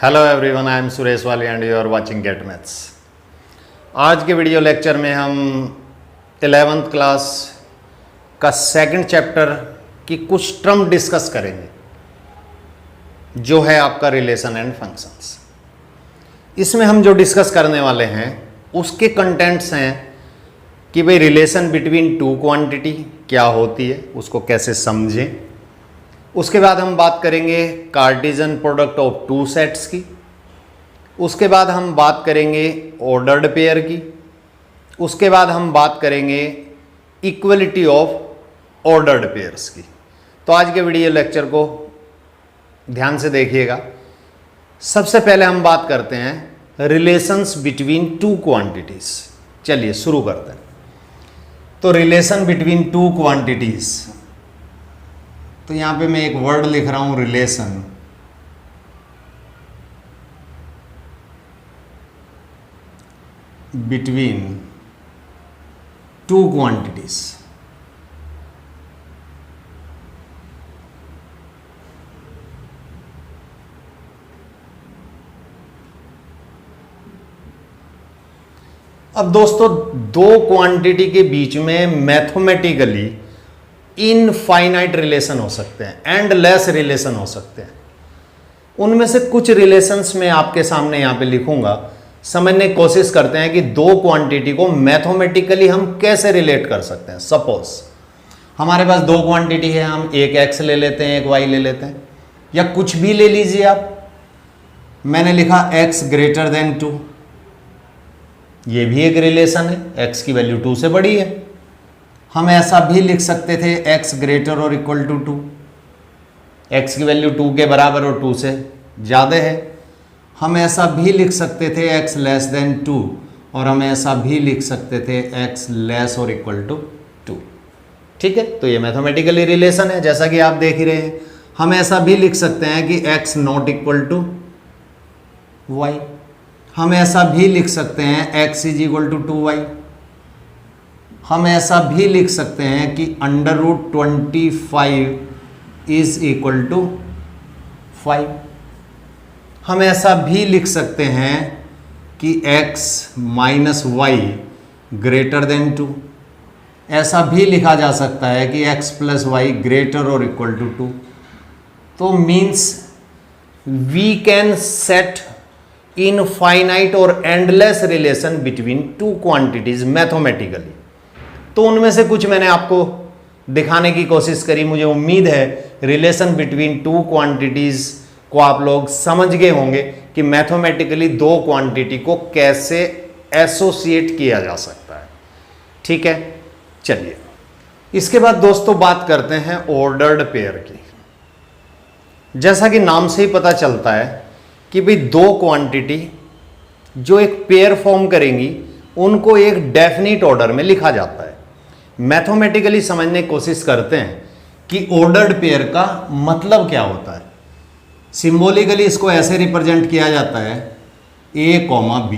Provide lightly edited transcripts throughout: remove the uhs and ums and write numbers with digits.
Hello everyone, I am Suresh Wali and you are watching get maths. आज के video lecture में हम 11th क्लास का सेकंड चैप्टर की कुछ टर्म डिस्कस करेंगे, जो है आपका रिलेशन एंड फंक्शंस। इसमें हम जो डिस्कस करने वाले हैं उसके कंटेंट्स हैं कि भाई रिलेशन बिटवीन टू क्वांटिटी क्या होती है, उसको कैसे समझें। उसके बाद हम बात करेंगे Cartesian product of two sets की। उसके बाद हम बात करेंगे ऑर्डर्ड पेयर की। उसके बाद हम बात करेंगे इक्वलिटी ऑफ ऑर्डर्ड पेयर्स की। तो आज के वीडियो लेक्चर को ध्यान से देखिएगा। सबसे पहले हम बात करते हैं रिलेशंस बिटवीन टू क्वांटिटीज। चलिए शुरू करते हैं। तो रिलेशन बिटवीन टू क्वांटिटीज, तो यहां पे मैं एक वर्ड लिख रहा हूं रिलेशन। Between two quantities. अब दोस्तों, दो क्वांटिटी के बीच में मैथमेटिकली इनफाइनाइट रिलेशन हो सकते हैं, एंडलेस रिलेशन हो सकते हैं। उनमें से कुछ रिलेशंस मैं आपके सामने यहां पे लिखूंगा। समझने की कोशिश करते हैं कि दो क्वांटिटी को मैथमेटिकली हम कैसे रिलेट कर सकते हैं। सपोज हमारे पास दो क्वांटिटी है, हम एक x ले लेते हैं, एक y ले लेते हैं, या कुछ भी ले लीजिए आप। मैंने लिखा x ग्रेटर देन 2, ये भी एक रिलेशन है, x की वैल्यू 2 से बड़ी है। हम ऐसा भी लिख सकते थे x ग्रेटर और इक्वल टू 2, x की वैल्यू 2 के बराबर और 2 से ज़्यादा है। हम ऐसा भी लिख सकते थे x लेस देन 2, और हम ऐसा भी लिख सकते थे x लेस और इक्वल टू 2। ठीक है, तो ये मैथमेटिकली रिलेशन है, जैसा कि आप देख ही रहे हैं। हम ऐसा भी लिख सकते हैं कि x not equal to y। हम ऐसा भी लिख सकते हैं x is equal to 2y। हम ऐसा भी लिख सकते हैं कि √25 इज इक्वल टू 5। हम ऐसा भी लिख सकते हैं कि x minus y greater than 2। ऐसा भी लिखा जा सकता है कि x प्लस वाई ग्रेटर और इक्वल टू 2। तो means we can set infinite और endless relation between two quantities mathematically. तो उनमें से कुछ मैंने आपको दिखाने की कोशिश करी। मुझे उम्मीद है रिलेशन बिटवीन टू क्वांटिटीज को आप लोग समझ गए होंगे कि मैथमेटिकली दो क्वांटिटी को कैसे एसोसिएट किया जा सकता है। ठीक है, चलिए इसके बाद दोस्तों बात करते हैं ऑर्डर्ड पेयर की। जैसा कि नाम से ही पता चलता है कि भाई दो क्वांटिटी जो एक पेयर फॉर्म करेंगी उनको एक डेफिनिट ऑर्डर में लिखा जाता है। मैथमेटिकली समझने की कोशिश करते हैं कि ऑर्डर्ड पेयर का मतलब क्या होता है। सिंबॉलिकली इसको ऐसे रिप्रेजेंट किया जाता है a, b।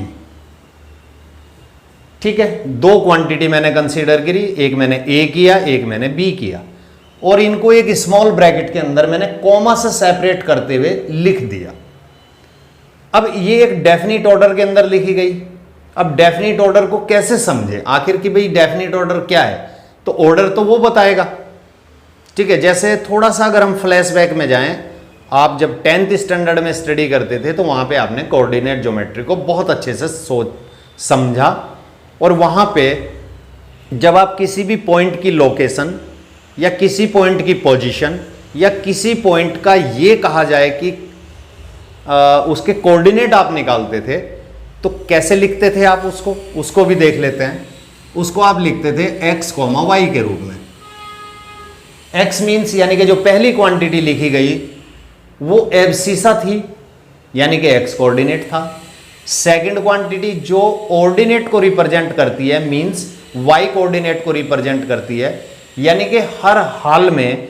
ठीक है, दो क्वांटिटी मैंने कंसीडर करी, एक मैंने a किया, एक मैंने b किया, और इनको एक स्मॉल ब्रैकेट के अंदर मैंने कॉमा से सेपरेट करते हुए लिख दिया। अब ये एक डेफिनिट ऑर्डर के अंदर लिखी गई। अब डेफिनिट ऑर्डर को कैसे समझे, आखिर कि भाई डेफिनिट ऑर्डर क्या है, तो ऑर्डर तो वो बताएगा। ठीक है, जैसे थोड़ा सा अगर हम फ्लैशबैक में जाएं, आप जब 10th स्टैंडर्ड में स्टडी करते थे तो वहां पे आपने कोऑर्डिनेट ज्योमेट्री को बहुत अच्छे से समझा, और वहां पे जब आप किसी भी पॉइंट की लोकेशन या किसी पॉइंट की पोजीशन या किसी पॉइंट का ये कहा जाए कि उसके कोऑर्डिनेट आप निकालते थे, तो कैसे लिखते थे आप उसको भी देख लेते हैं। उसको आप लिखते थे x, y के रूप में। x मीन्स यानी कि जो पहली क्वांटिटी लिखी गई वो एब्सिसा थी, यानी कि x कोऑर्डिनेट था। सेकंड क्वांटिटी जो ऑर्डिनेट को रिप्रेजेंट करती है मीन्स y कोऑर्डिनेट को रिप्रेजेंट करती है, यानी कि हर हाल में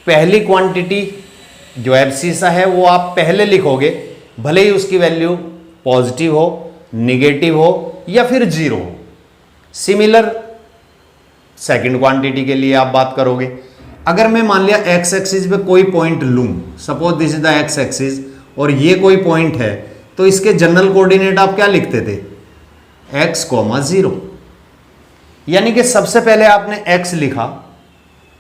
पहली क्वांटिटी जो एब्सिसा है वो आप पहले लिखोगे, भले ही उसकी वैल्यू पॉजिटिव हो, निगेटिव हो या फिर जीरो हो। सिमिलर सेकंड क्वांटिटी के लिए आप बात करोगे। अगर मैं मान लिया एक्स एक्सिस पे कोई पॉइंट लूं, suppose this is the x axis, और ये कोई पॉइंट है, तो इसके जनरल कोऑर्डिनेट आप क्या लिखते थे, x, 0। यानी कि सबसे पहले आपने x लिखा,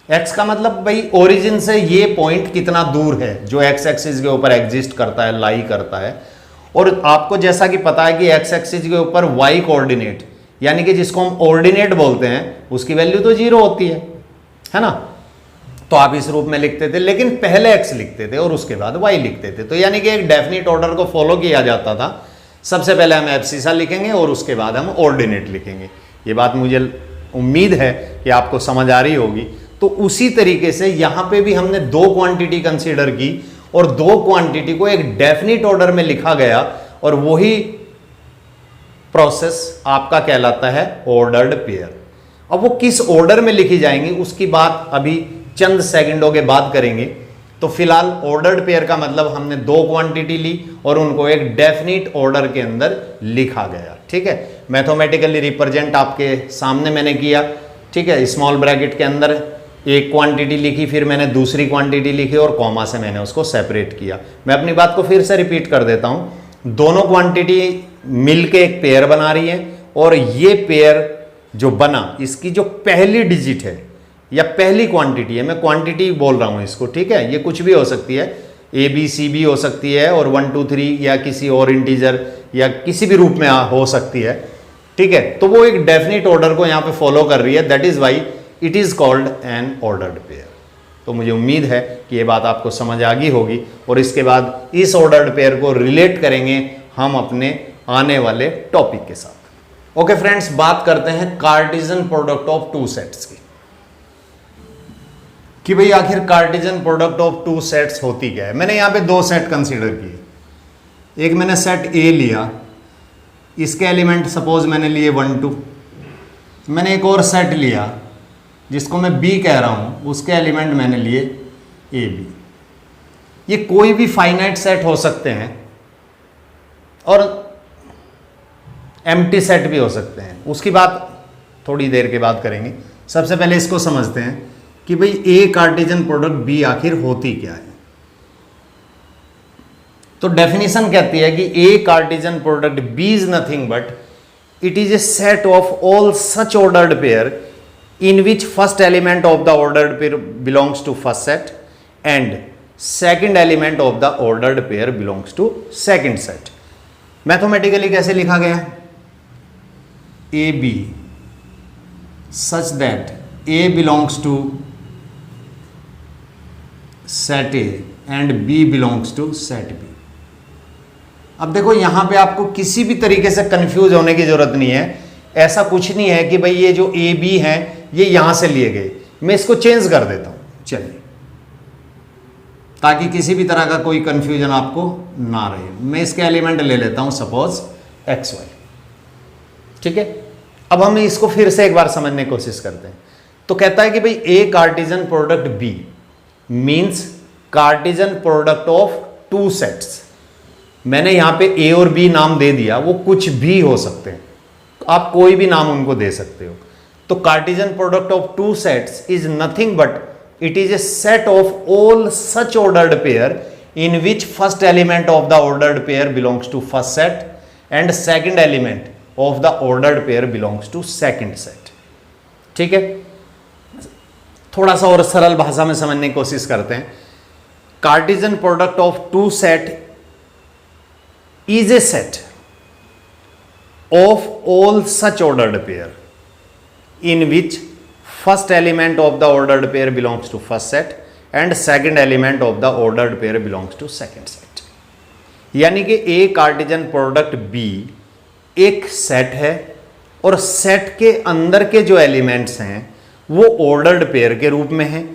x का मतलब भाई ओरिजिन से ये पॉइंट कितना दूर है जो x एक्सिस के ऊपर एग्जिस्ट करता है, लाई करता है। और आपको जैसा कि पता है कि x एक्सिस के ऊपर y कोऑर्डिनेट यानी कि जिसको हम ऑर्डिनेट बोलते हैं उसकी वैल्यू तो 0 होती है ना। तो आप इस रूप में लिखते थे, लेकिन पहले x लिखते थे और उसके बाद y लिखते थे। तो यानी कि एक डेफिनेट ऑर्डर को फॉलो किया जाता था। सबसे पहले हम एब्सिसा लिखेंगे और उसके बाद हम ऑर्डिनेट लिखेंगे। ये बात मुझे उम्मीद है कि आपको समझ आ रही होगी। तो उसी तरीके से यहां पे भी हमने दो क्वांटिटी कंसीडर की और दो क्वांटिटी को एक डेफिनेट ऑर्डर में लिखा गया, और वही प्रोसेस आपका कहलाता है ऑर्डर्ड पेयर। अब वो किस ऑर्डर में लिखी जाएंगी उसकी बात अभी चंद सेकंडों के बाद करेंगे। तो फिलहाल ऑर्डर्ड पेयर का मतलब हमने दो क्वांटिटी ली और उनको एक डेफिनेट ऑर्डर के अंदर लिखा गया। ठीक है, मैथमेटिकली रिप्रेजेंट आपके सामने मैंने किया। ठीक है, स्मॉल ब्रैकेट के अंदर एक क्वांटिटी लिखी, फिर मैंने दूसरी क्वांटिटी लिखी और कॉमा से मैंने उसको सेपरेट किया। मैं अपनी बात को फिर से रिपीट कर देता हूं। दोनों क्वांटिटी मिलके एक पेयर बना रही है, और ये पेयर जो बना इसकी जो पहली डिजिट है या पहली क्वांटिटी है, मैं क्वांटिटी बोल रहा हूं इसको, ठीक है, ये कुछ भी हो सकती है, ABCB हो सकती है और 1 2 3 या किसी और इंटीजर या किसी भी रूप में हो सकती है। ठीक है, तो वो एक डेफिनेट ऑर्डर को यहां पे फॉलो कर रही है, that is why it is called an ordered pair. तो मुझे उम्मीद है कि ये बात आपको समझ आ गई होगी, और इसके बाद इस ऑर्डर्ड पेयर को रिलेट करेंगे हम अपने आने वाले टॉपिक के साथ। ओके फ्रेंड्स, बात करते हैं Cartesian product of two sets की, कि भाई आखिर Cartesian product of two sets होती क्या है। मैंने यहां पे दो सेट कंसीडर किए। एक मैंने सेट ए लिया, इसके एलिमेंट सपोज मैंने लिए 1 2। मैंने एक और सेट लिया जिसको मैं बी कह रहा हूं, उसके एलिमेंट मैंने लिए ए बी। ये कोई भी फाइनाइट सेट हो सकते हैं और एम्प्टी सेट भी हो सकते हैं, उसकी बात थोड़ी देर के बाद करेंगे। सबसे पहले इसको समझते हैं कि भाई ए कार्टेशियन प्रोडक्ट बी आखिर होती क्या है। तो डेफिनेशन कहती है कि A Cartesian product B is nothing but it is a set of all such ordered pair in which first element of the ordered pair belongs to first set and second element of the ordered pair belongs to second set. Mathematically कैसे लिखा गया, A B such that A belongs to set A and B belongs to set B. अब देखो यहां पे आपको किसी भी तरीके से कंफ्यूज होने की जरूरत नहीं है। ऐसा कुछ नहीं है कि भाई ये जो ए बी है ये यहां से लिए गए, मैं इसको चेंज कर देता हूं, चलिए, ताकि किसी भी तरह का कोई कंफ्यूजन आपको ना रहे। मैं इसके एलिमेंट ले लेता हूं सपोज एक्स वाई। ठीक है, अब हम इसको फिर से एक बार समझने की कोशिश करते हैं। तो कहता है कि भाई A Cartesian product B means Cartesian product of two sets. मैंने यहां पे ए और बी नाम दे दिया, वो कुछ भी हो सकते हैं, आप कोई भी नाम उनको दे सकते हो। तो Cartesian product of two sets is nothing but it is a set of all such ordered pair in which first element of the ordered pair belongs to first set and second element of the ordered pair belongs to second set. ठीक है, थोड़ा सा और सरल भाषा में समझने की कोशिश करते हैं। Cartesian product of two set is a set of all such ordered pair in which first element of the ordered pair belongs to first set and second element of the ordered pair belongs to second set। यानी कि A Cartesian product B एक set है और set के अंदर के जो elements हैं वो ऑर्डर्ड पेयर के रूप में हैं।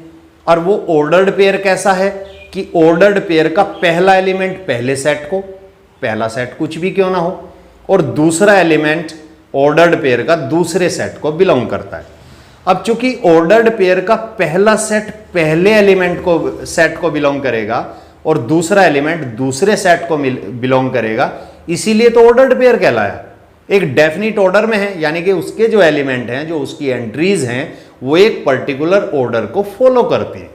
और वो ऑर्डर्ड पेयर कैसा है कि ऑर्डर्ड पेयर का पहला एलिमेंट पहले सेट को, पहला सेट कुछ भी क्यों ना हो, और दूसरा एलिमेंट ऑर्डर्ड पेयर का दूसरे सेट को बिलोंग करता है। अब चूंकि ऑर्डर्ड पेयर का पहला सेट पहले एलिमेंट को सेट को बिलोंग करेगा और दूसरा एलिमेंट दूसरे सेट को बिलोंग करेगा, इसीलिए तो ऑर्डर्ड पेयर कहलाया। एक डेफिनिट ऑर्डर में है, यानी कि उसके जो एलिमेंट हैं, जो उसकी एंट्रीज हैं, वो एक पर्टिकुलर ऑर्डर को फॉलो करती हैं।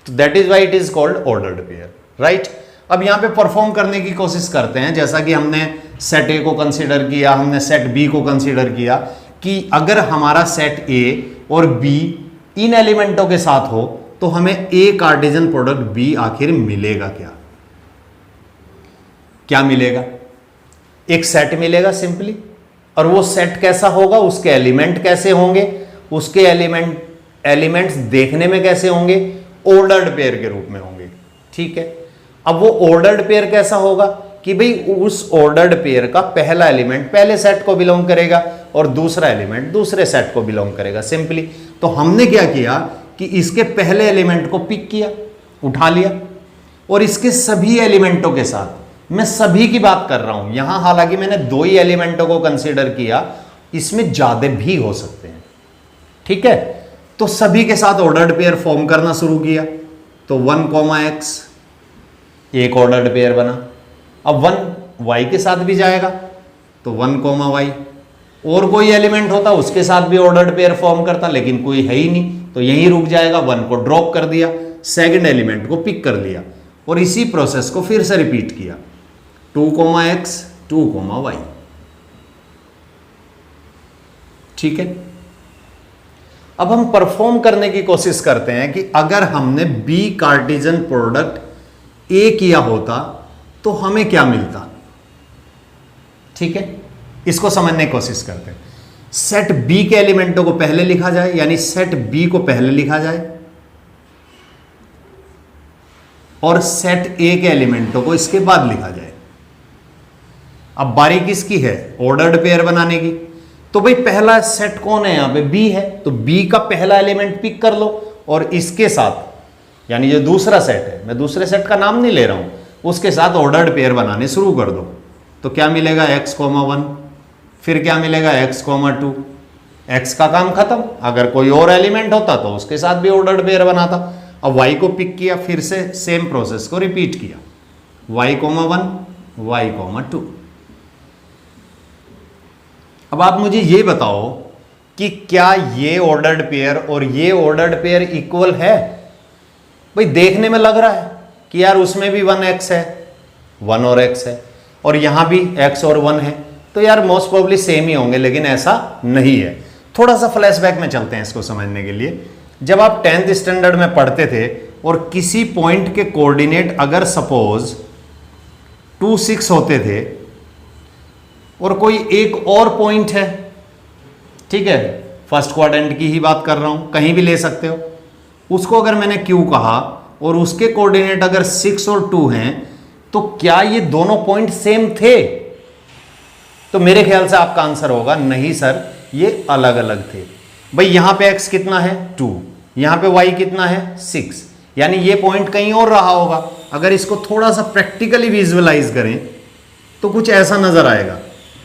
तो that is why it is called ordered pair, right. अब यहां पे परफॉर्म करने की कोशिश करते हैं, जैसा कि हमने सेट ए को कंसीडर किया, हमने सेट बी को कंसीडर किया, कि अगर हमारा सेट ए और बी इन एलिमेंटों के साथ हो तो हमें ए कार्टेशियन प्रोडक्ट बी आखिर मिलेगा क्या? क्या मिलेगा? एक सेट मिलेगा सिंपली, और वो सेट कैसा होगा, उसके एलिमेंट कैसे होंगे, उसके एलिमेंट्स देखने में कैसे होंगे, ऑर्डर्ड पेयर के रूप में होंगे। ठीक है, अब वो ऑर्डर्ड पेयर कैसा होगा कि भाई उस ऑर्डर्ड पेयर का पहला एलिमेंट पहले सेट को बिलोंग करेगा और दूसरा एलिमेंट दूसरे सेट को बिलोंग करेगा सिंपली। तो हमने क्या किया कि इसके पहले एलिमेंट को पिक किया, उठा लिया, और इसके सभी एलिमेंटों के साथ, मैं सभी की बात कर रहा हूं यहां, हालांकि मैंने 2 ही एलिमेंटों को कंसीडर किया, इसमें ज्यादा भी हो सकते हैं। ठीक है, तो सभी के साथ ऑर्डर्ड पेयर फॉर्म करना शुरू किया। तो 1, x एक ऑर्डर्ड पेयर बना। अब 1 y के साथ भी जाएगा तो 1, y, और कोई एलिमेंट होता उसके साथ भी ऑर्डर्ड पेयर फॉर्म करता, लेकिन कोई है ही नहीं तो यहीं रुक जाएगा। 1 को ड्रॉप कर दिया, सेकंड एलिमेंट को पिक कर लिया, और इसी प्रोसेस को फिर से रिपीट किया। 2, x 2, y। ठीक है, अब हम परफॉर्म करने की कोशिश करते हैं कि अगर हमने बी कार्टेशियन प्रोडक्ट ए किया होता तो हमें क्या मिलता। ठीक है, इसको समझने की कोशिश करते हैं। सेट बी के एलिमेंटों को पहले लिखा जाए, यानी सेट बी को पहले लिखा जाए, और सेट ए के एलिमेंटों को इसके बाद लिखा जाए। अब बारी किसकी है? ऑर्डर्ड पेयर बनाने की। तो भाई पहला सेट कौन है? यहां पे बी है, तो बी का पहला एलिमेंट पिक कर लो और इसके साथ, यानी जो दूसरा सेट है, मैं दूसरे सेट का नाम नहीं ले रहा हूं, उसके साथ ऑर्डर्ड पेयर बनाने शुरू कर दो। तो क्या मिलेगा? x, 1, फिर क्या मिलेगा? x, 2। x का काम खत्म। अगर कोई और एलिमेंट होता तो उसके साथ भी ऑर्डर्ड पेयर बनाता। अब y को पिक किया, फिर से सेम प्रोसेस को रिपीट किया। y, 1, y, 2। अब आप मुझे ये बताओ कि क्या ये ऑर्डर्ड पेयर और ये ऑर्डर्ड पेयर इक्वल है? भाई देखने में लग रहा है कि यार उसमें भी 1x है, 1 और x है, और यहां भी x और 1 है, तो यार मोस्ट प्रोबेबली सेम ही होंगे, लेकिन ऐसा नहीं है। थोड़ा सा फ्लैशबैक में चलते हैं इसको समझने के लिए। जब आप 10th स्टैंडर्ड में पढ़ते थे और किसी पॉइंट के कोऑर्डिनेट अगर सपोज 2, 6 होते थे और कोई एक और पॉइंट है, ठीक है, फर्स्ट क्वाड्रेंट की ही बात कर रहा हूं, कहीं भी ले सकते हो, उसको अगर मैंने Q कहा और उसके कोऑर्डिनेट अगर 6 और 2 हैं, तो क्या ये दोनों पॉइंट सेम थे? तो मेरे ख्याल से आपका आंसर होगा नहीं सर, ये अलग अलग थे। भाई यहां पे x कितना है? 2, यहां पे y कितना है? 6, यानी ये पॉइंट कहीं और रहा होगा। अगर इसको थोड़ा सा प्रैक्टिकली विजुअलाइज करें तो कुछ ऐसा नजर आएगा।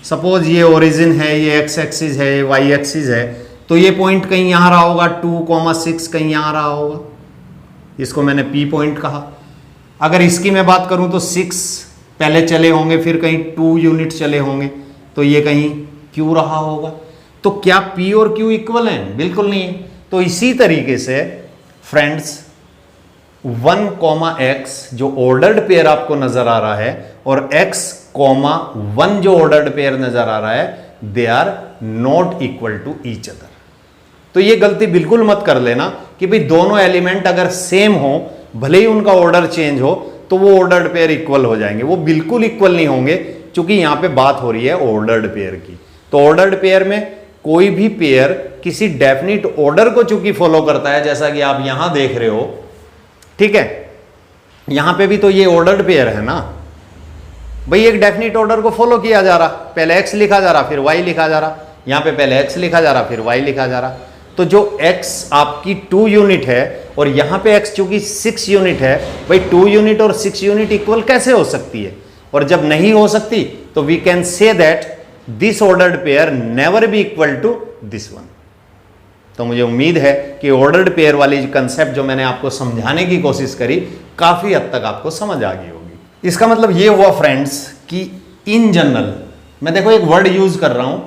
सपोज ये ओरिजिन है, ये x एक्सिस है, y एक्सिस है, तो ये पॉइंट कहीं यहां रहा होगा, 2, 6 कहीं यहां रहा होगा, इसको मैंने P पॉइंट कहा। अगर इसकी मैं बात करूं तो 6 पहले चले होंगे, फिर कहीं 2 यूनिट चले होंगे, तो ये कहीं Q रहा होगा। तो क्या P और Q इक्वल हैं? बिल्कुल नहीं है। तो इसी तरीके से फ्रेंड्स 1, x जो ऑर्डर्ड पेयर आपको नजर आ रहा है और x, 1 जो ऑर्डर्ड पेयर नजर आ रहा है, they are not equal to each other. तो ये गलती बिल्कुल मत कर लेना कि भाई दोनों एलिमेंट अगर सेम हो, भले ही उनका ऑर्डर चेंज हो, तो वो ऑर्डर्ड पेयर इक्वल हो जाएंगे। वो बिल्कुल इक्वल नहीं होंगे, क्योंकि यहां पे बात हो रही है ऑर्डर्ड पेयर की। तो ऑर्डर्ड पेयर में कोई भी पेयर किसी डेफिनिट ऑर्डर को चूंकि फॉलो करता है, जैसा कि आप यहां देख रहे हो, ठीक है, यहां पे भी तो ये ऑर्डर्ड पेयर है ना भाई, एक डेफिनिट ऑर्डर को फॉलो किया जा रहा, पहले x लिखा जा रहा, फिर y लिखा जा रहा, यहां पे पहले x लिखा जा रहा, फिर y लिखा जा रहा। तो जो x आपकी 2 यूनिट है और यहां पे x चूंकि 6 यूनिट है, भाई 2 यूनिट और 6 यूनिट इक्वल कैसे हो सकती है? और जब नहीं हो सकती तो we can say that this ordered pair never be equal to this one. तो मुझे उम्मीद है कि ऑर्डर्ड पेयर वाली कंसेप्ट जो मैंने आपको समझाने की कोशिश करी, काफी हद तक आपको समझ आ गई होगी। इसका मतलब ये हुआ फ्रेंड्स कि इन जनरल, मैं देखो एक वर्ड यूज कर रहा हूं,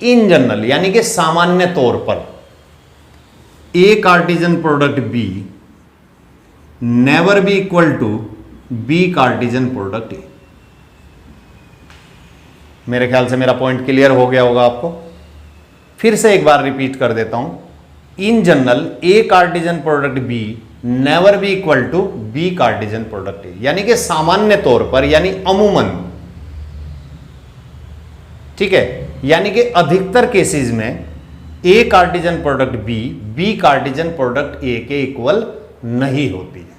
इन जनरल, यानी कि सामान्य तौर पर A Cartesian product B never be equal to B Cartesian product A. मेरे ख्याल से मेरा पॉइंट क्लियर हो गया होगा आपको। फिर से एक बार रिपीट कर देता हूं, in general A Cartesian product B never be equal to B Cartesian product A, यानी कि सामान्य तौर पर, यानी अमूमन, ठीक है, यानी कि अधिकतर केसेस में A Cartesian product B Cartesian product A के इक्वल नहीं होती है।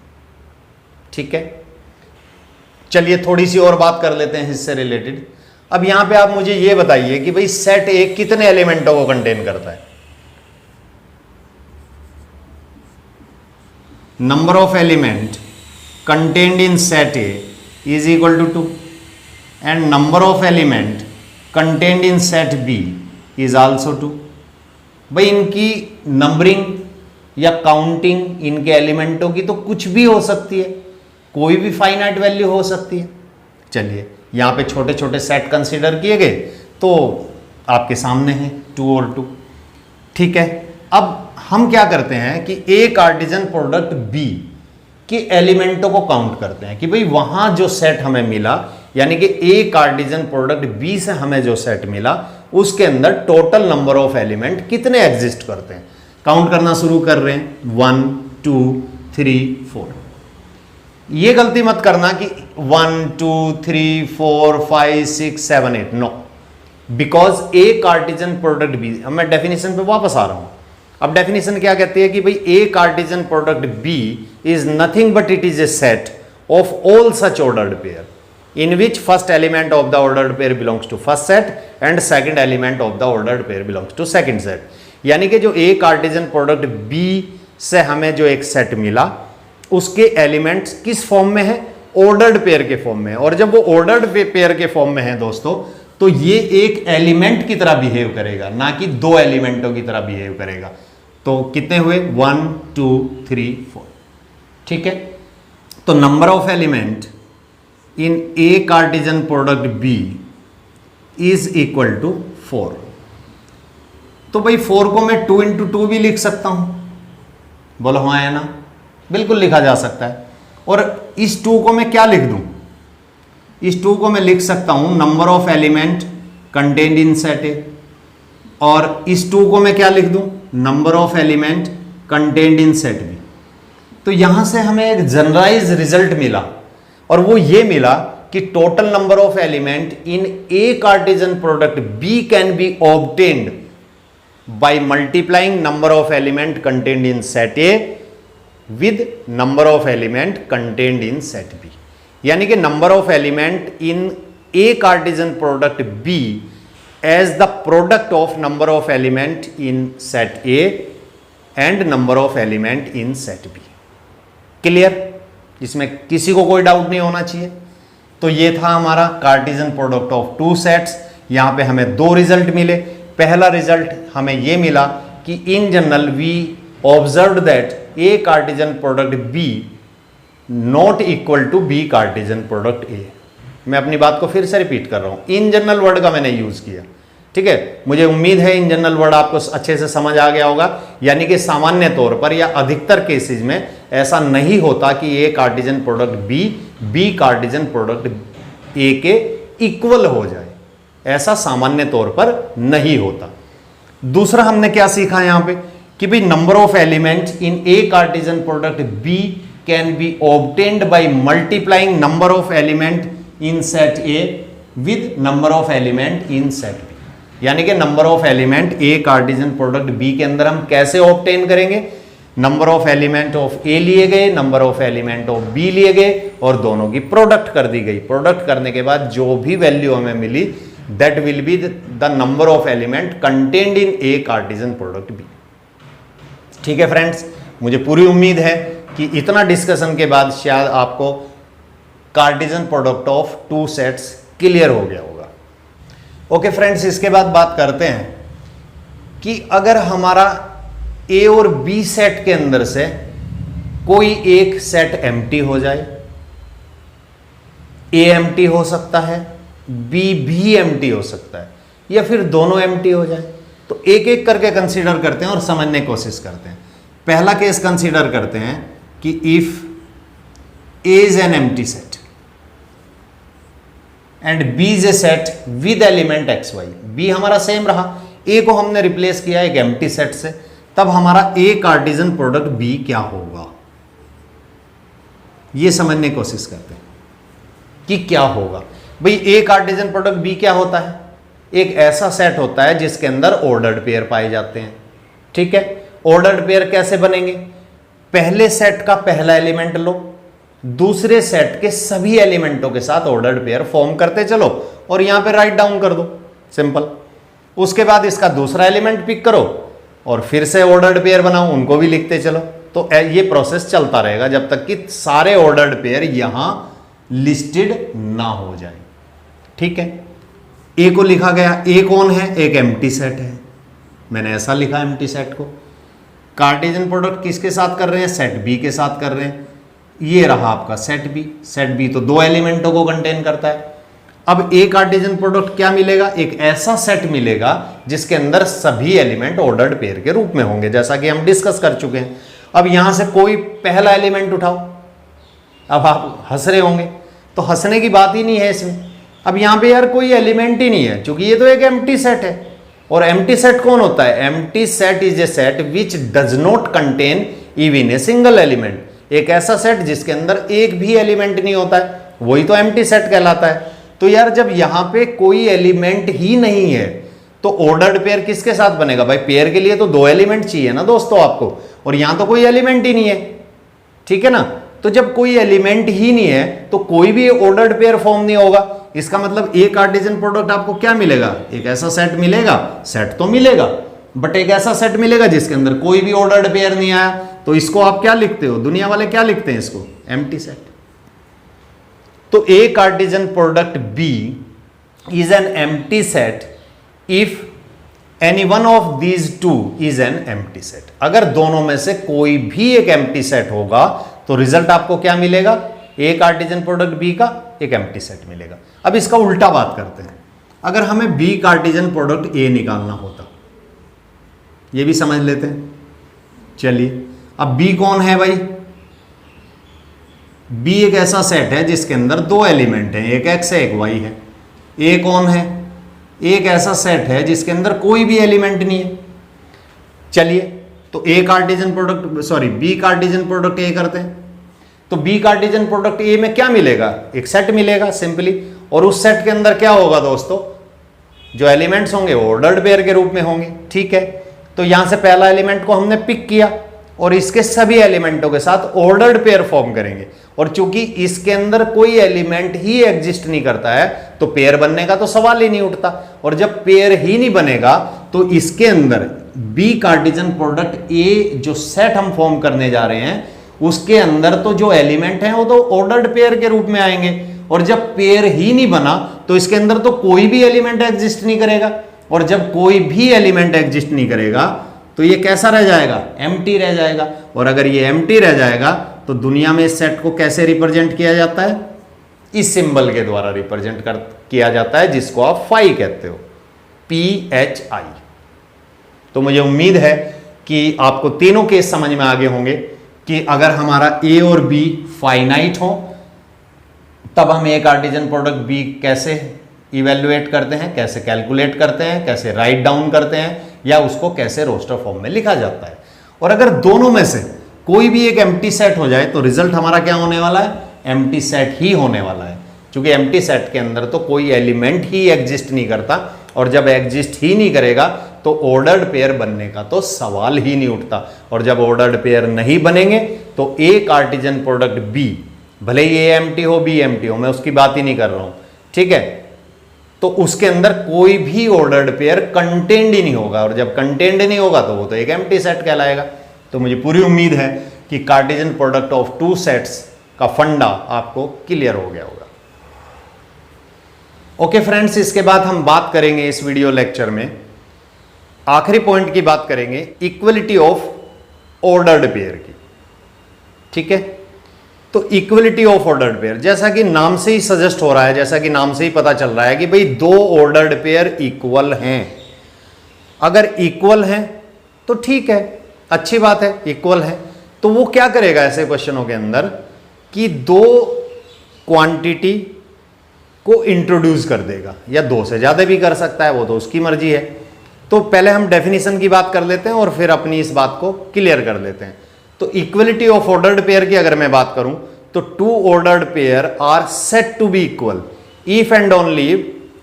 ठीक है, चलिए थोड़ी सी और बात कर लेते हैं इससे रिलेटेड। अब यहां पे आप मुझे यह बताइए कि भाई सेट ए कितने एलिमेंटों को कंटेन करता है। Number of element contained in set A is equal to 2 and number of element contained in set B is also 2। भाई इनकी नंबरिंग या काउंटिंग इनके एलिमेंटों की तो कुछ भी हो सकती है, कोई भी फाइनाइट वैल्यू हो सकती है। चलिए यहां पे छोटे छोटे सेट कंसीडर किए गए तो आपके सामने है 2 और 2। ठीक है, अब हम क्या करते हैं कि ए कार्टेशियन प्रोडक्ट बी के एलिमेंटों को काउंट करते हैं कि भाई वहां जो सेट हमें मिला, यानी कि ए कार्टेशियन प्रोडक्ट बी से हमें जो सेट मिला उसके अंदर टोटल नंबर ऑफ एलिमेंट कितने एग्जिस्ट करते हैं। काउंट करना शुरू कर रहे हैं 1 2 3 4। ये गलती मत करना कि 1 2 3 4 5 6 7 8, no, because A Cartesian product B. अब मैं डेफिनेशन पे वापस आ रहा हूं। अब डेफिनेशन क्या कहती है कि भाई A Cartesian product B is nothing but it is a set of all such ordered pair in which first element of the ordered pair belongs to first set and second element of the ordered pair belongs to second set। यानी कि जो ए Cartesian product B से हमें जो एक set मिला उसके elements किस फॉर्म में है, ऑर्डर्ड पेयर के फॉर्म में है। और जब वो ऑर्डर्ड पेयर के फॉर्म में है दोस्तों, तो ये एक एलिमेंट की तरह बिहेव करेगा, ना कि दो एलिमेंटों की तरह बिहेव करेगा। तो कितने हुए 1 2 3 4। ठीक है, तो number of element in A Cartesian product B is equal to 4। तो भाई 4 को मैं 2 into 2 भी लिख सकता हूं, बोलो हाँ है ना, बिल्कुल लिखा जा सकता है। और इस 2 को मैं क्या लिख दूं, इस 2 को मैं लिख सकता हूं number of element contained in set A, और इस 2 को मैं क्या लिख दूं, number of element contained in set B. तो यहां से हमें एक जनरलाइज रिजल्ट मिला, और वो ये मिला कि total number of element in A Cartesian product B can be obtained by multiplying number of element contained in set A with number of element contained in set B. यानी कि number of element in A Cartesian product B as the product of number of element in set A and number of element in set B. Clear, इसमें किसी को कोई doubt नहीं होना चाहिए। तो ये था हमारा Cartesian product of two sets. यहां पे हमें दो रिजल्ट मिले। पहला रिजल्ट हमें ये मिला कि in general we observe that A Cartesian product B not equal to B Cartesian product A. मैं अपनी बात को फिर से रिपीट कर रहा हूं, इन जनरल वर्ड का मैंने यूज किया। ठीक है, मुझे उम्मीद है इन जनरल वर्ड आपको अच्छे से समझ आ गया होगा। यानी कि सामान्य तौर पर या अधिकतर केसेस में ऐसा नहीं होता कि A Cartesian product B Cartesian product A के इक्वल हो जाए, ऐसा सामान्य तौर पर नहीं होता। दूसरा हमने क्या सीखा यहां पे कि भाई number of element in A Cartesian product B can be obtained by multiplying number of element in set A with number of element in set B. यानी कि number of element A Cartesian product B के अंदर हम कैसे obtain करेंगे, number of element of A लिए गए, number of element of B लिए गए और दोनों की प्रोडक्ट कर दी गई। प्रोडक्ट करने के बाद जो भी वैल्यू हमें मिली that will be the number of element contained in A Cartesian product B. ठीक है फ्रेंड्स, मुझे पूरी उम्मीद है कि इतना डिस्कशन के बाद शायद आपको Cartesian product of two sets clear हो गया होगा। ओके फ्रेंड्स, इसके बाद बात करते हैं कि अगर हमारा ए और बी सेट के अंदर से कोई एक सेट एम्प्टी हो जाए, ए एम्प्टी हो सकता है, बी भी एम्प्टी हो सकता है, या फिर दोनों एम्प्टी हो जाए, तो एक एक करके कंसीडर करते हैं और समझने की कोशिश करते हैं। पहला केस कंसीडर करते हैं कि if A is an empty set, and B is a set with element x y. B हमारा सेम रहा, ए को हमने रिप्लेस किया एक एम्प्टी सेट से, तब हमारा ए कार्टेशियन प्रोडक्ट बी क्या होगा, ये समझने की कोशिश करते हैं कि क्या होगा। भाई ए कार्टेशियन प्रोडक्ट बी क्या होता है, एक ऐसा सेट होता है जिसके अंदर ऑर्डर्ड पेयर पाए जाते हैं। ठीक है, ऑर्डर्ड पेयर कैसे बनेंगे, पहले सेट का पहला एलिमेंट लो, दूसरे सेट के सभी एलिमेंटों के साथ ऑर्डर्ड पेयर फॉर्म करते चलो और यहां पे राइट डाउन कर दो, सिंपल। उसके बाद इसका दूसरा एलिमेंट पिक करो और फिर से ऑर्डर्ड पेयर बनाओ, उनको भी लिखते चलो। तो ये प्रोसेस चलता रहेगा जब तक कि सारे ऑर्डर्ड पेयर यहां लिस्टेड ना हो जाए। ठीक है, ए को लिखा गया, ए कौन है, एक एम्प्टी सेट है, मैंने ऐसा लिखा एम्प्टी सेट को। कार्टेशियन प्रोडक्ट किसके साथ कर रहे हैं, सेट बी के साथ कर रहे हैं, ये रहा आपका सेट बी। सेट बी तो दो एलिमेंटों को कंटेन करता है। अब ए कार्टेशियन प्रोडक्ट क्या मिलेगा, एक ऐसा सेट मिलेगा जिसके अंदर सभी एलिमेंट ऑर्डर्ड पेयर के रूप में होंगे, जैसा कि हम डिस्कस कर चुके हैं। अब यहां से कोई पहला एलिमेंट उठाओ, अब आप हंस रहे होंगे, तो हंसने की बात ही नहीं है इसमें। अब यहां पे यार कोई एलिमेंट ही नहीं है, क्योंकि ये तो एक एम्प्टी सेट है। और एम्प्टी सेट कौन होता है, empty set is a set which does not contain even a single element. एक ऐसा सेट जिसके अंदर एक भी एलिमेंट नहीं होता है, वही तो एम्प्टी सेट कहलाता है। तो यार जब यहां पे कोई एलिमेंट ही नहीं है तो ऑर्डर्ड पेयर किसके साथ बनेगा, भाई पेयर के लिए तो दो एलिमेंट चाहिए ना दोस्तों आपको, और यहां तो कोई एलिमेंट ही नहीं है। ठीक है ना, तो जब कोई एलिमेंट ही नहीं है तो कोई भी ऑर्डर्ड पेयर फॉर्म नहीं होगा। इसका मतलब ए कार्टेशियन प्रोडक्ट आपको क्या मिलेगा, एक ऐसा सेट मिलेगा, सेट तो मिलेगा बट एक ऐसा सेट मिलेगा जिसके अंदर कोई भी ऑर्डर्ड पेयर नहीं आया। तो इसको आप क्या लिखते हो, दुनिया वाले क्या लिखते हैं इसको, एम्प्टी सेट। तो A Cartesian product B is an empty set if any one of these two is an empty set. अगर दोनों में से कोई भी एक एम्प्टी सेट होगा तो रिजल्ट आपको क्या मिलेगा, ए कार्टेशियन प्रोडक्ट बी का एक एम्प्टी सेट मिलेगा। अब इसका उल्टा बात करते हैं, अगर हमें बी कार्टेशियन प्रोडक्ट ए निकालना होता, ये भी समझ लेते हैं। चलिए, अब बी कौन है भाई, बी एक ऐसा सेट है जिसके अंदर दो एलिमेंट हैं, एक एक्स है एक वाई है। ए कौन है, एक ऐसा सेट है जिसके अंदर कोई भी एलिमेंट नहीं है। चलिए, तो A Cartesian product sorry B Cartesian product A करते हैं। तो बी कार्टेशियन प्रोडक्ट ए में क्या मिलेगा, एक सेट मिलेगा सिंपली, और उस सेट के अंदर क्या होगा दोस्तों, जो एलिमेंट्स होंगे ऑर्डर्ड पेयर के रूप में होंगे। ठीक है, तो यहां से पहला एलिमेंट को हमने पिक किया और इसके सभी एलिमेंटों के साथ ऑर्डर्ड पेयर फॉर्म करेंगे, और चूंकि इसके अंदर कोई एलिमेंट ही एग्जिस्ट नहीं करता है तो पेयर बनने का तो सवाल ही नहीं उठता। और जब पेयर ही नहीं बनेगा तो इसके अंदर बी कार्टेशियन प्रोडक्ट ए जो सेट हम फॉर्म करने जा रहे हैं उसके अंदर तो जो एलिमेंट हैं वो तो ऑर्डर्ड पेयर के रूप में आएंगे, और जब पेयर ही नहीं बना तो इसके अंदर तो कोई भी एलिमेंट एग्जिस्ट नहीं करेगा, और जब कोई भी एलिमेंट एग्जिस्ट नहीं करेगा तो ये कैसा रह जाएगा, एम्प्टी रह जाएगा। और अगर ये एम्प्टी रह जाएगा तो दुनिया में इस सेट को कैसे रिप्रेजेंट किया जाता है, इस सिंबल के द्वारा रिप्रेजेंट किया जाता है जिसको आप फाई कहते हो, PHI। तो मुझे उम्मीद है कि आपको तीनों केस समझ में आगे होंगे कि अगर हमारा ए और बी फाइनाइट हो तब हम ए कार्टेशियन प्रोडक्ट बी कैसे इवेल्युएट करते हैं, कैसे कैलकुलेट करते हैं, कैसे राइट डाउन करते हैं, या उसको कैसे रोस्टर फॉर्म में लिखा जाता है। और अगर दोनों में से कोई भी एक एम्प्टी सेट हो जाए तो रिजल्ट हमारा क्या होने वाला है, एम्प्टी सेट ही होने वाला है, क्योंकि एम्प्टी सेट के अंदर तो कोई एलिमेंट ही एग्जिस्ट नहीं करता, और जब एग्जिस्ट ही नहीं करेगा तो ऑर्डर्ड पेयर बनने का तो सवाल ही नहीं उठता। और जब ऑर्डर्ड पेयर नहीं बनेंगे तो ए कार्टेशियन प्रोडक्ट बी, भले ही ए एम्प्टी हो बी एम्प्टी हो, मैं उसकी बात ही नहीं कर रहा हूं, ठीक है, तो उसके अंदर कोई भी ऑर्डर्ड पेयर कंटेंड ही नहीं होगा, और जब कंटेंड नहीं होगा तो वो तो एक एम्प्टी सेट कहलाएगा। तो मुझे पूरी उम्मीद है कि Cartesian product of two sets का फंडा आपको क्लियर हो गया होगा। ओके फ्रेंड्स, इसके बाद हम बात करेंगे इस वीडियो लेक्चर में, आखिरी पॉइंट की बात करेंगे इक्वलिटी ऑफ ऑर्डर्ड पेयर की। ठीक है, तो इक्वलिटी ऑफ ऑर्डर्ड पेयर, जैसा कि नाम से ही सजेस्ट हो रहा है, जैसा कि नाम से ही पता चल रहा है कि भाई दो ऑर्डर्ड पेयर इक्वल हैं। अगर इक्वल हैं तो ठीक है, अच्छी बात है, इक्वल है तो वो क्या करेगा ऐसे क्वेश्चनों के अंदर कि दो क्वांटिटी को इंट्रोड्यूस कर देगा, या 2 से ज़्यादा भी कर सकता है, वो तो उसकी मर्जी है। तो पहले हम डेफिनेशन की बात कर लेते हैं और फिर अपनी इस बात को क्लियर कर लेते हैं। तो इक्वलिटी ऑफ ऑर्डर्ड पेयर की अगर मैं बात करूं तो 2 ordered pair are set to be equal if and only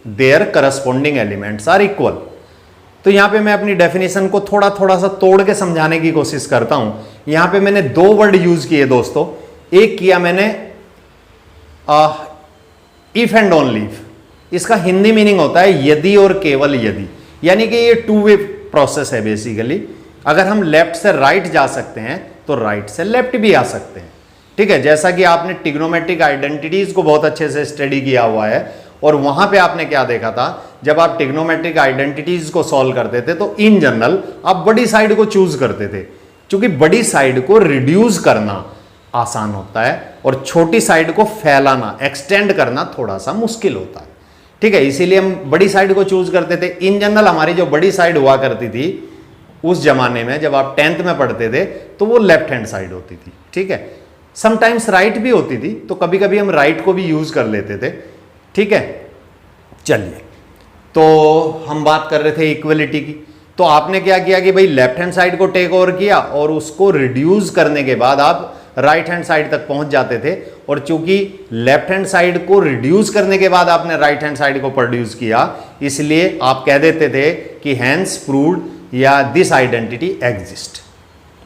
their corresponding elements are equal. तो यहां पे मैं अपनी डेफिनेशन को थोड़ा थोड़ा सा तोड़ के समझाने की कोशिश करता हूं। यहां पे मैंने 2 वर्ड यूज किए दोस्तों। एक किया मैंने इफ एंड ओनली इफ, इसका हिंदी मीनिंग होता है यदि और केवल यदि, यानी कि ये 2 वे प्रोसेस है बेसिकली। अगर हम लेफ्ट से राइट जा सकते हैं तो राइट से लेफ्ट भी आ सकते हैं, ठीक है। जैसा कि आपने ट्रिग्नोमेट्रिक आइडेंटिटीज को बहुत अच्छे से स्टडी किया हुआ है, और वहां पे आपने क्या देखा था, जब आप ट्रिग्नोमेट्रिक आइडेंटिटीज को सॉल्व करते थे तो इन जनरल आप बड़ी साइड को चूज करते थे, क्योंकि बड़ी साइड को रिड्यूस करना आसान होता है और छोटी साइड को फैलाना, एक्सटेंड करना थोड़ा सा मुश्किल होता है, ठीक है। इसीलिए हम बड़ी साइड को चूज करते थे। इन जनरल हमारी जो बड़ी साइड हुआ करती थी उस जमाने में, जब आप 10th में पढ़ते थे, तो वो लेफ्ट हैंड साइड होती थी, ठीक है। समटाइम्स राइट भी होती थी, तो कभी कभी हम राइट को भी यूज कर लेते थे, ठीक है। चलिए, तो हम बात कर रहे थे इक्वलिटी की। तो आपने क्या किया कि भाई लेफ्ट हैंड साइड को टेक ओवर किया और उसको रिड्यूस करने के बाद आप राइट हैंड साइड तक पहुंच जाते थे। और चूंकि लेफ्ट हैंड साइड को रिड्यूस करने के बाद आपने राइट हैंड साइड को प्रोड्यूस किया, इसलिए आप कह देते थे कि हैंस प्रूव्ड या this identity exist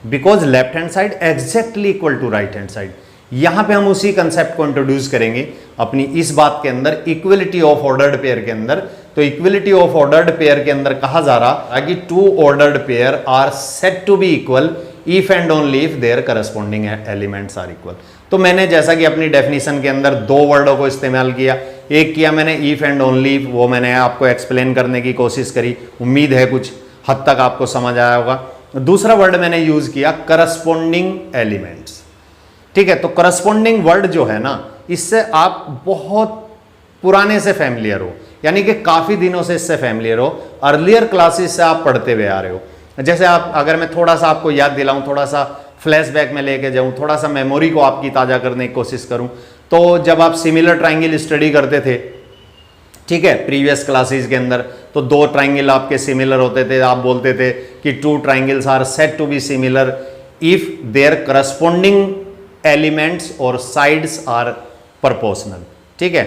because left hand side exactly equal to right hand side. यहां पे हम उसी कंसेप्ट को इंट्रोड्यूस करेंगे अपनी इस बात के अंदर, इक्वलिटी ऑफ ऑर्डर्ड पेयर के अंदर। तो इक्वलिटी ऑफ ऑर्डर्ड पेयर के अंदर कहा जा रहा है कि 2 ordered pair are set to be equal if and only if their corresponding elements are equal. तो मैंने जैसा कि अपनी डेफिनेशन के अंदर 2 वर्डों को इस्तेमाल किया। एक किया मैंने इफ एंड ओनली इफ, वो मैंने आपको एक्सप्लेन करने की कोशिश करी, उम्मीद है कुछ हद तक आपको समझ आया होगा। दूसरा वर्ड मैंने यूज किया करस्पॉन्डिंग एलिमेंट्स, ठीक है। तो करस्पॉन्डिंग वर्ड जो है ना, इससे आप बहुत पुराने से फैमिलियर हो, यानी कि काफी दिनों से इससे फैमिलियर हो, अर्लियर क्लासेस से आप पढ़ते हुए आ रहे हो। जैसे आप, अगर मैं थोड़ा सा आपको याद दिलाऊं, थोड़ा सा फ्लैशबैक में लेके जाऊं, थोड़ा सा मेमोरी को आपकी ताजा करने की कोशिश करूं, तो जब आप सिमिलर ट्राइंगल स्टडी करते थे, ठीक है, प्रीवियस क्लासेस के अंदर, तो 2 ट्राइंगल आपके सिमिलर होते थे। आप बोलते थे कि 2 triangles are set to be similar if their corresponding elements और साइड्स आर प्रोपोर्शनल, ठीक है।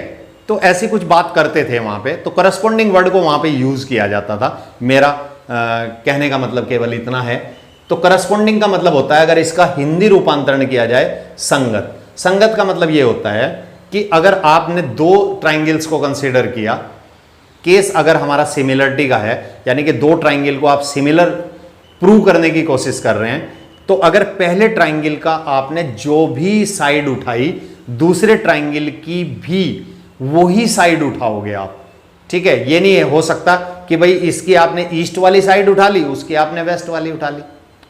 तो ऐसी कुछ बात करते थे वहां पे, तो करस्पॉन्डिंग वर्ड को वहां पे यूज किया जाता था। मेरा कहने का मतलब केवल इतना है। तो करस्पॉन्डिंग का मतलब होता है, अगर इसका हिंदी रूपांतरण किया जाए, संगत। संगत का मतलब यह होता है कि अगर आपने 2 ट्राइंगल्स को कंसीडर किया, केस अगर हमारा सिमिलरिटी का है, यानी कि 2 ट्राइंगल को आप सिमिलर प्रूव करने की कोशिश कर रहे हैं, तो अगर पहले ट्राइंगल का आपने जो भी साइड उठाई, दूसरे ट्राइंगल की भी वही साइड उठाओगे आप, ठीक है। ये नहीं हो सकता कि भाई इसकी आपने ईस्ट वाली साइड उठा ली, उसकी आपने वेस्ट वाली उठा ली,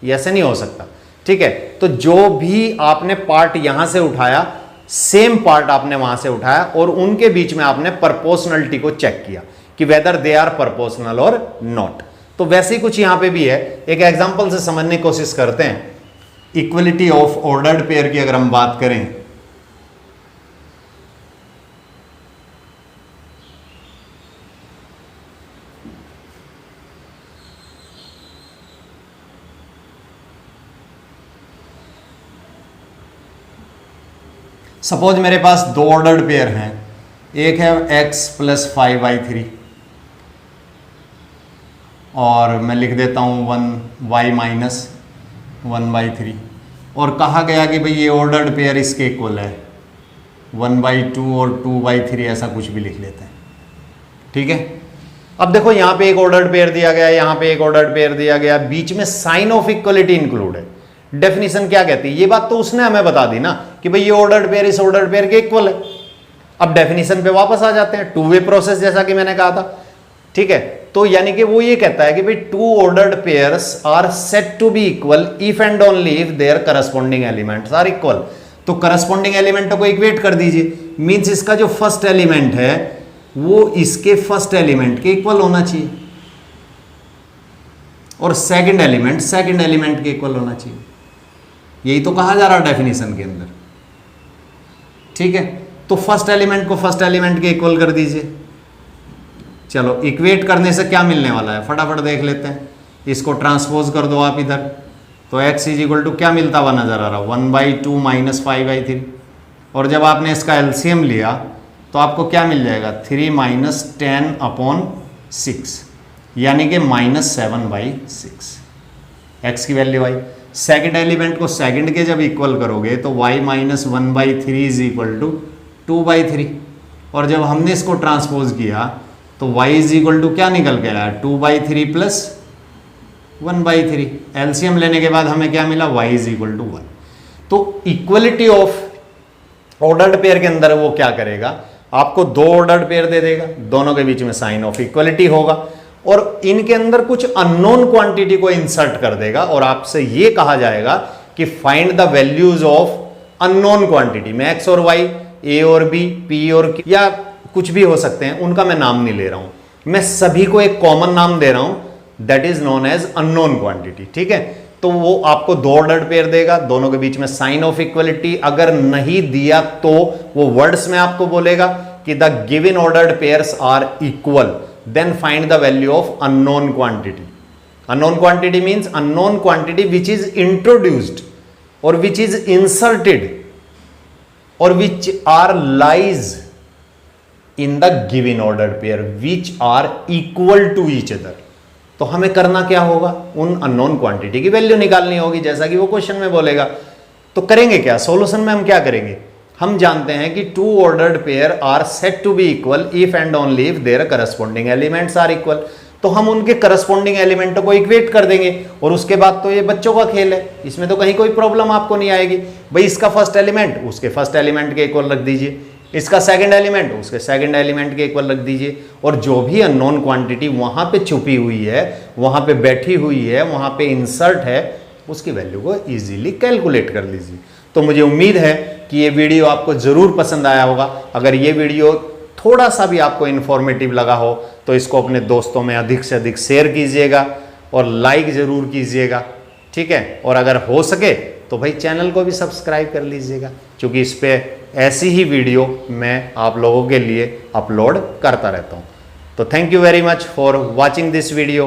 ये ऐसे नहीं हो सकता, ठीक है। तो जो भी आपने पार्ट यहां से उठाया, सेम पार्ट आपने वहां से उठाया और उनके बीच में आपने प्रोपोर्शनलिटी को चेक किया कि वेदर दे आर प्रोपोर्शनल और नॉट। तो वैसे ही कुछ यहां पे भी है। एक एग्जांपल से समझने की कोशिश करते हैं। इक्वलिटी ऑफ ऑर्डर्ड पेयर की अगर हम बात करें, सपोज मेरे पास 2 ऑर्डर्ड पेयर हैं। एक है x + 5y3 और मैं लिख देता हूं 1y - 1y3, और कहा गया कि भाई ये ऑर्डर्ड पेयर इसके इक्वल है, 1/2 और 2/3, ऐसा कुछ भी लिख लेते हैं, ठीक है। अब देखो यहां पे एक ऑर्डर्ड पेयर दिया गया, यहां पे एक ऑर्डर्ड पेयर दिया गया, बीच में साइन ऑफ इक्वलिटी इंक्लूड है। डेफिनेशन क्या कहती है, ये बात तो उसने हमें बता दी ना कि भाई ये ऑर्डर्ड पेयर इस ऑर्डर्ड पेयर के इक्वल है। अब डेफिनेशन पे वापस आ जाते हैं, 2 वे प्रोसेस जैसा कि मैंने कहा था, ठीक है। तो यानी कि वो ये कहता है कि भाई 2 ordered pairs are set to be equal if and only if their corresponding elements are equal. तो करस्पॉन्डिंग एलिमेंटों को इक्वेट कर दीजिए, मींस इसका जो फर्स्ट एलिमेंट है वो इसके फर्स्ट एलिमेंट के इक्वल होना चाहिए और सेकंड एलिमेंट के इक्वल होना चाहिए। यही तो कहा जा रहा है डेफिनेशन के अंदर, ठीक है। तो फर्स्ट एलिमेंट को फर्स्ट एलिमेंट के इक्वल कर दीजिए। चलो इक्वेट करने से क्या मिलने वाला है फटाफट देख लेते हैं। इसको ट्रांसपोज कर दो आप इधर, तो x इज इक्वल टू क्या मिलता हुआ नजर आ रहा, 1/2 माइनस 5/3। और जब आपने इसका एलसीएम लिया तो आपको क्या मिल जाएगा, 3 माइनस 10/6 यानी कि -7/6 x की वैल्यू आई। सेकंड एलिमेंट को सेकंड के जब इक्वल करोगे तो y minus 1/3 is equal to 2/3। और जब हमने इसको ट्रांसपोज किया तो y इज इक्वल टू क्या निकल के आया, 2/3 प्लस 1/3। एलसीएम लेने के बाद हमें क्या मिला, y इज इक्वल टू 1। तो इक्वलिटी ऑफ ऑर्डर्ड पेयर के अंदर वो क्या करेगा, आपको दो ऑर्डर्ड पेयर दे देगा, दोनों के बीच में साइन ऑफ इक्वलिटी होगा और इनके अंदर कुछ अननोन क्वांटिटी को इंसर्ट कर देगा और आपसे ये कहा जाएगा कि find the values of unknown quantity में x और y, a और b, p और q या कुछ भी हो सकते हैं, उनका मैं नाम नहीं ले रहा हूं, मैं सभी को एक कॉमन नाम दे रहा हूं, that is known as unknown quantity. ठीक है, तो वो आपको दो ऑर्डर्ड पेयर देगा, दोनों के बीच में साइन ऑफ इक्वलिटी अगर नहीं दिया तो वो वर्ड्स में आपको बोलेगा कि the given ordered pairs are equal, then find the value of unknown quantity. Unknown quantity means unknown quantity which is introduced और विच इज इंसर्टेड और which are lies in the given ordered pair which are equal to each other. तो हमें करना क्या होगा, उन unknown quantity की value निकालनी होगी जैसा कि वो क्वेश्चन में बोलेगा। तो करेंगे क्या, सॉल्यूशन में हम क्या करेंगे, हम जानते हैं कि two ordered pair are set to be equal if and only if their corresponding elements are equal. तो हम उनके करस्पॉन्डिंग एलिमेंटों को इक्वेट कर देंगे और उसके बाद तो ये बच्चों का खेल है, इसमें तो कहीं कोई प्रॉब्लम आपको नहीं आएगी। भाई इसका फर्स्ट एलिमेंट उसके फर्स्ट एलिमेंट के इक्वल रख दीजिए, इसका सेकंड एलिमेंट उसके सेकंड एलिमेंट के इक्वल रख दीजिए और जो भी अननोन क्वांटिटी वहां पे छुपी हुई है, वहां पे बैठी हुई है, वहां पे इंसर्ट है, उसकी वैल्यू को इजीली कैलकुलेट कर लीजिए। तो मुझे उम्मीद है कि ये वीडियो आपको जरूर पसंद आया होगा। अगर ये वीडियो थोड़ा सा भी आपको इन्फॉर्मेटिव लगा हो तो इसको अपने दोस्तों में अधिक से अधिक शेयर कीजिएगा और लाइक जरूर कीजिएगा। ठीक है, और अगर हो सके तो भाई चैनल को भी सब्सक्राइब कर लीजिएगा, क्योंकि इस पे ऐसी ही वीडियो मैं आप लोगों के लिए अपलोड करता रहता हूँ। तो thank you very much for watching this video.